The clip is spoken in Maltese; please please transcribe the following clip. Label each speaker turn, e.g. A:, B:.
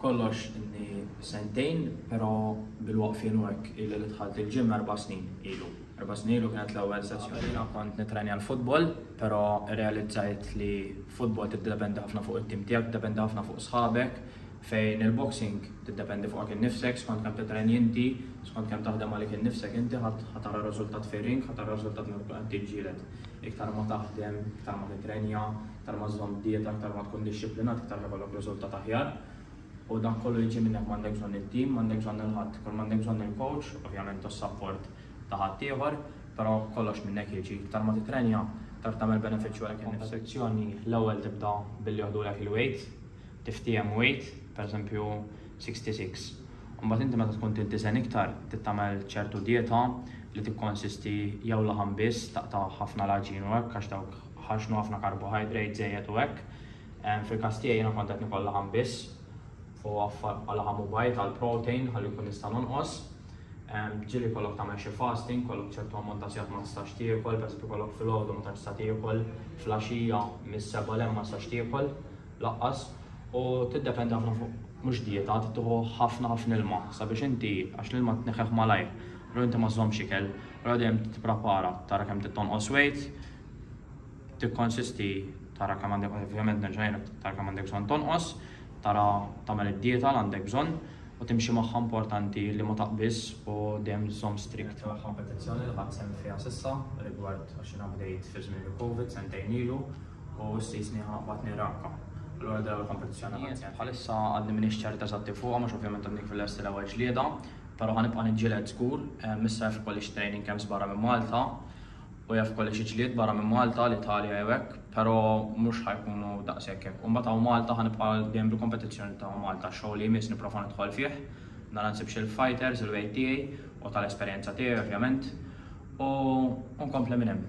A: kollox inni sentejn, pero bil-waqfien u hekk li dħalt il-ġim 4 snin ilu. 4 snin ilu kienet l-ewwel sessjoni. Jiena kont nitrenja l-futbol, però realizzajt li futbol tiddependi ħafna fuq it-tim tiegħek, tiddependi ħafna fuq sħabek, fejn il-boxing tiddependi fuqek innifsek, skont kemm titrenji inti, skont kemm taħdem għalik innifsek inti ħatara riżultat fir-ring, ħatara riżultat minn qed tiġġieled. Iktar ma taħdem, iktar ma titrenja, iktar ma żomm dieta, iktar ma tkun dixxiplinat, iktar ħajkollok riżultat aħjar. U dak kollu jiġi minnek m'għandek bżonn it-tim, m'għandek bżonn il-ħadd, kull m'għandek bżonn il-coach, ovvjament tas-support ta' ħadd ieħor, però kollox minnek jiġi. Iktar ma titrenja, iktar tagħmel benefiċċju għalek in-sezzjoni l-ewwel tibda billi jieħdulek il-weight, tiftiem weight, pereżempju 66. Mbagħad inti meta tkun tintiżen iktar, tittamel ċertu dieta li tikkonsisti jew laħam biss taqta' ħafna laġin u hekk għax dawk ħaxnu ħafna carbohydrates żejjed u hekk. Fil-każ tiegħi jiena kont qed nikol laħam biss u laħam u bajt għall-protein ħalli jkun nista' nonqos. Ġieli kollok tagħmel xi fasting, kollok ċertu ammont ta' sigħat ma tistax tiekol, pereżempju kollok filgħodu ma tista' tiekol, flaxija mis-7 l ma tistax tiekol laqqas. U tiddependi ħafna fuq mhux dieta, tieħu ħafna ilma sabiex inti għax l-ilma tneħħeħ malajr, però inti ma żommx ikel, però dejjem tipprepara tara kemm tittonqos weight, tikkonsisti tara kemm għandek ovvjament nerġa' tara kemm għandek bżonn tonqos, tara tagħmel id-dieta li għandek bżonn u timxi magħha importanti li ma taqbiss u dejjem żomm strikt magħha. Kompetizzjoni li ħadd semmi fiha s'issa rigward għax jiena bdejt fi żmien il-Covid sentejn ilu u issisni ħabatni ranka. Allura dawn il-kompetizzjoni bħalissa għadni minix ċerta eżatti fuqha, mhux ovvjament għandek fil-lest l-ewwel ġlieda, però ħanibqa' niġġieled żgur, missa jaf kollix training camps barra minn Malta u jaf kollix ġlied barra minn Malta, l-Italja jew hekk, però mhux ħajkunu daqshekk hekk. U mbagħad hawn Malta ħanibqa' dejjem bil-kompetizzjoni ta' Malta, xogħol li jmiss nipprova nidħol fih, nara nsib il-fighters, il-weight tiegħi u tal-esperjenza tiegħi ovvjament u nkompli minn hemm.